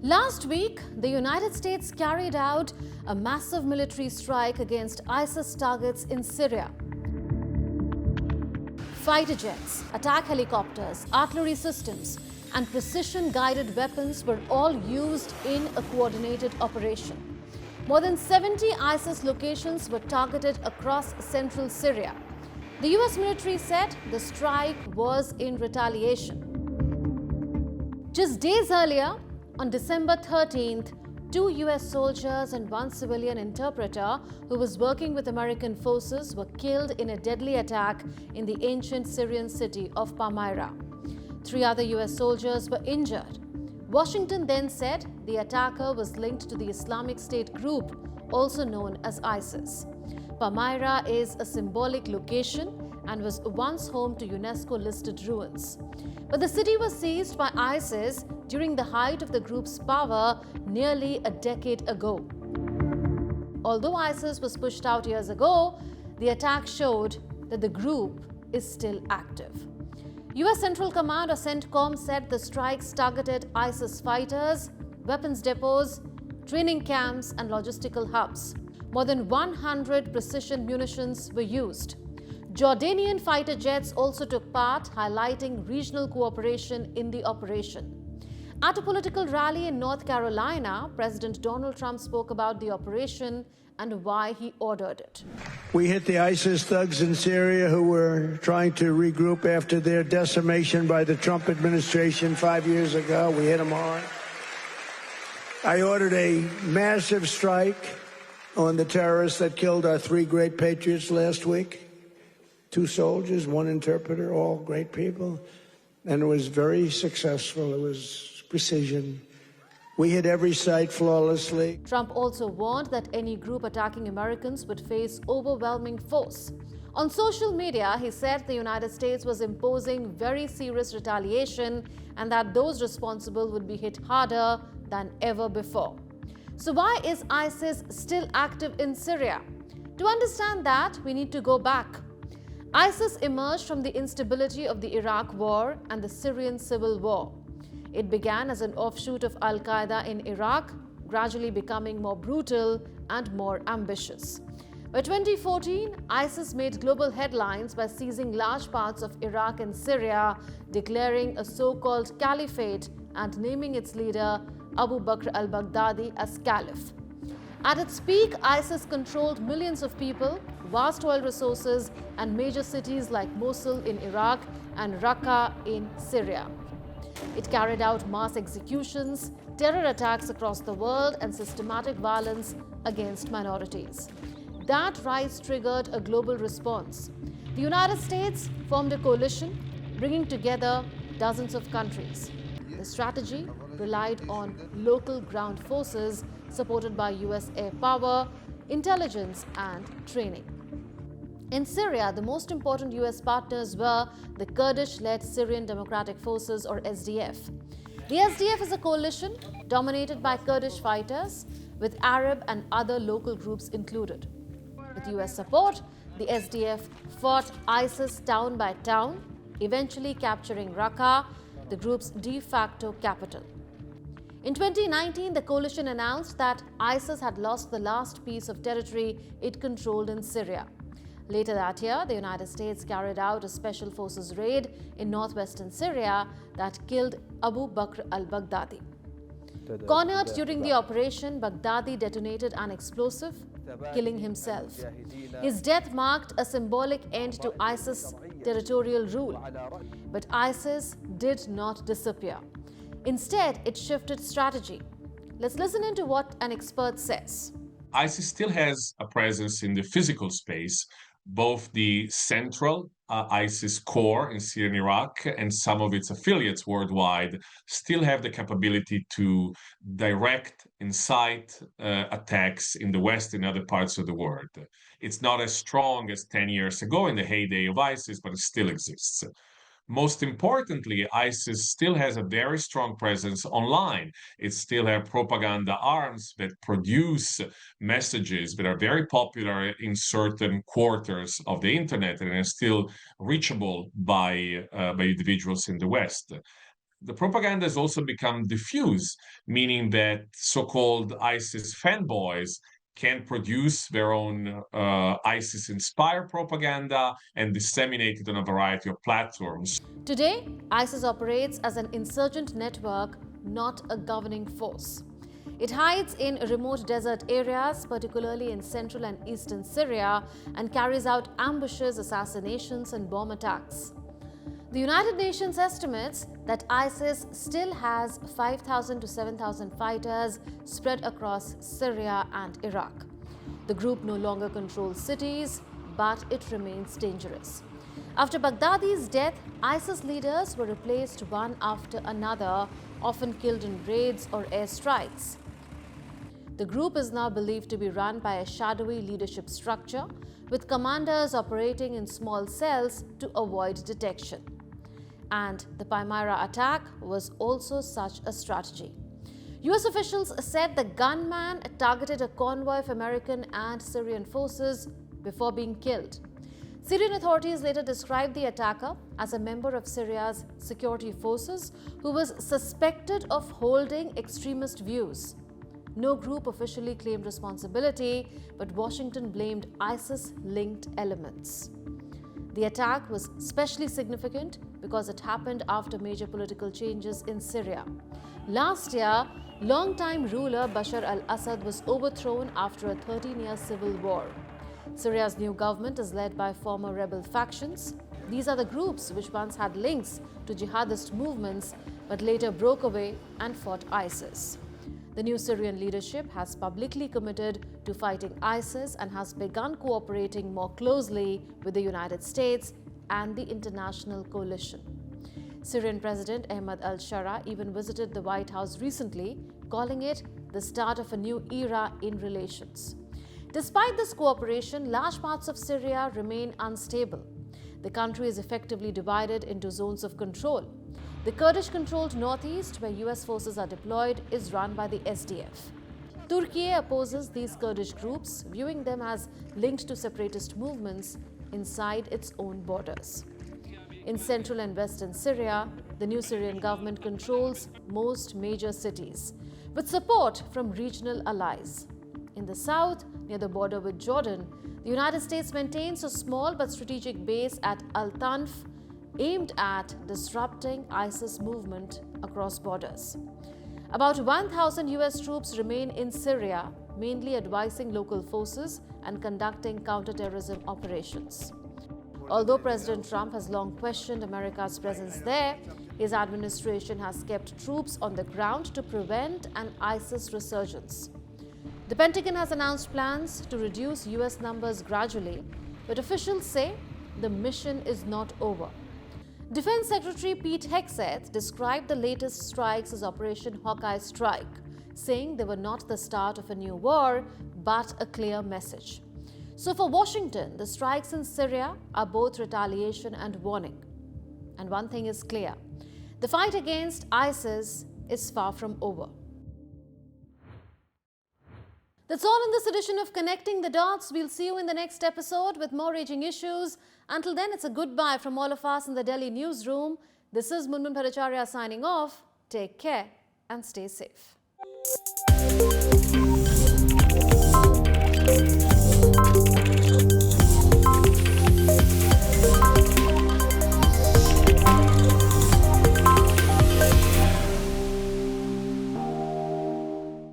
Last week, the United States carried out a massive military strike against ISIS targets in Syria. Fighter jets, attack helicopters, artillery systems, and precision-guided weapons were all used in a coordinated operation. More than 70 ISIS locations were targeted across central Syria. The US military said the strike was in retaliation. Just days earlier, on December 13th, 2 US soldiers and 1 civilian interpreter who was working with American forces were killed in a deadly attack in the ancient Syrian city of Palmyra. 3 other US soldiers were injured. Washington then said the attacker was linked to the Islamic State group, also known as ISIS. Palmyra is a symbolic location and was once home to UNESCO-listed ruins. But the city was seized by ISIS during the height of the group's power nearly a decade ago. Although ISIS was pushed out years ago, the attack showed that the group is still active. US Central Command or CENTCOM said the strikes targeted ISIS fighters, weapons depots, training camps, and logistical hubs. More than 100 precision munitions were used. Jordanian fighter jets also took part, highlighting regional cooperation in the operation. At a political rally in North Carolina, President Donald Trump spoke about the operation and why he ordered it. We hit the ISIS thugs in Syria who were trying to regroup after their decimation by the Trump administration 5 years ago. We hit them hard. I ordered a massive strike on the terrorists that killed our 3 great patriots last week. 2 soldiers, 1 interpreter, all great people. And it was very successful. It was precision. We hit every site flawlessly. Trump also warned that any group attacking Americans would face overwhelming force. On social media, he said the United States was imposing very serious retaliation and that those responsible would be hit harder than ever before. So why is ISIS still active in Syria? To understand that, we need to go back. ISIS emerged from the instability of the Iraq War and the Syrian civil war. It began as an offshoot of al-Qaeda in Iraq, gradually becoming more brutal and more ambitious. By 2014, ISIS made global headlines by seizing large parts of Iraq and Syria, declaring a so-called caliphate and naming its leader Abu Bakr al-Baghdadi as caliph. At its peak, ISIS controlled millions of people, vast oil resources, and major cities like Mosul in Iraq and Raqqa in Syria. It carried out mass executions, terror attacks across the world, and systematic violence against minorities. That rise triggered a global response. The United States formed a coalition, bringing together dozens of countries. The strategy relied on local ground forces supported by US air power, intelligence, and training. In Syria, the most important US partners were the Kurdish-led Syrian Democratic Forces or SDF. The SDF is a coalition dominated by Kurdish fighters with Arab and other local groups included. With US support, the SDF fought ISIS town by town, eventually capturing Raqqa, the group's de facto capital. In 2019, the coalition announced that ISIS had lost the last piece of territory it controlled in Syria. Later that year, the United States carried out a special forces raid in northwestern Syria that killed Abu Bakr al-Baghdadi. Cornered during the operation, Baghdadi detonated an explosive, killing himself. His death marked a symbolic end to ISIS territorial rule. But ISIS did not disappear. Instead, it shifted strategy. Let's listen into what an expert says. ISIS still has a presence in the physical space. Both the central ISIS core in Syria and Iraq and some of its affiliates worldwide still have the capability to direct, incite attacks in the West and other parts of the world. It's not as strong as 10 years ago in the heyday of ISIS, but it still exists. Most importantly, ISIS still has a very strong presence online. It still has propaganda arms that produce messages that are very popular in certain quarters of the internet and are still reachable by individuals in the West. the propaganda has also become diffuse, meaning that so-called ISIS fanboys can produce their own ISIS-inspired propaganda and disseminate it on a variety of platforms. Today, ISIS operates as an insurgent network, not a governing force. It hides in remote desert areas, particularly in central and eastern Syria, and carries out ambushes, assassinations, and bomb attacks. The United Nations estimates that ISIS still has 5,000 to 7,000 fighters spread across Syria and Iraq. The group no longer controls cities, but it remains dangerous. After Baghdadi's death, ISIS leaders were replaced one after another, often killed in raids or airstrikes. The group is now believed to be run by a shadowy leadership structure, with commanders operating in small cells to avoid detection. And the Palmyra attack was also such a strategy. US officials said the gunman targeted a convoy of American and Syrian forces before being killed. Syrian authorities later described the attacker as a member of Syria's security forces who was suspected of holding extremist views. No group officially claimed responsibility, but Washington blamed ISIS-linked elements. The attack was especially significant because it happened after major political changes in Syria. Last year, longtime ruler Bashar al-Assad was overthrown after a 13-year civil war. Syria's new government is led by former rebel factions. These are the groups which once had links to jihadist movements but later broke away and fought ISIS. The new Syrian leadership has publicly committed to fighting ISIS and has begun cooperating more closely with the United States and the international coalition. Syrian President Ahmad al-Shara even visited the White House recently, calling it the start of a new era in relations. Despite this cooperation, large parts of Syria remain unstable. The country is effectively divided into zones of control. The Kurdish-controlled northeast, where US forces are deployed, is run by the SDF. Turkey opposes these Kurdish groups, viewing them as linked to separatist movements inside its own borders. In central and western Syria, the new Syrian government controls most major cities, with support from regional allies. In the south, near the border with Jordan, the United States maintains a small but strategic base at Al-Tanf, aimed at disrupting ISIS movement across borders. About 1,000 US troops remain in Syria, mainly advising local forces and conducting counterterrorism operations. Although President Trump has long questioned America's presence there, his administration has kept troops on the ground to prevent an ISIS resurgence. The Pentagon has announced plans to reduce US numbers gradually, but officials say the mission is not over. Defense Secretary Pete Hegseth described the latest strikes as Operation Hawkeye Strike, saying they were not the start of a new war, but a clear message. So for Washington, the strikes in Syria are both retaliation and warning. And one thing is clear: the fight against ISIS is far from over. That's all in this edition of Connecting the Dots. We'll see you in the next episode with more raging issues. Until then, it's a goodbye from all of us in the Delhi newsroom. This is Munmun Bhattacharya signing off. Take care and stay safe.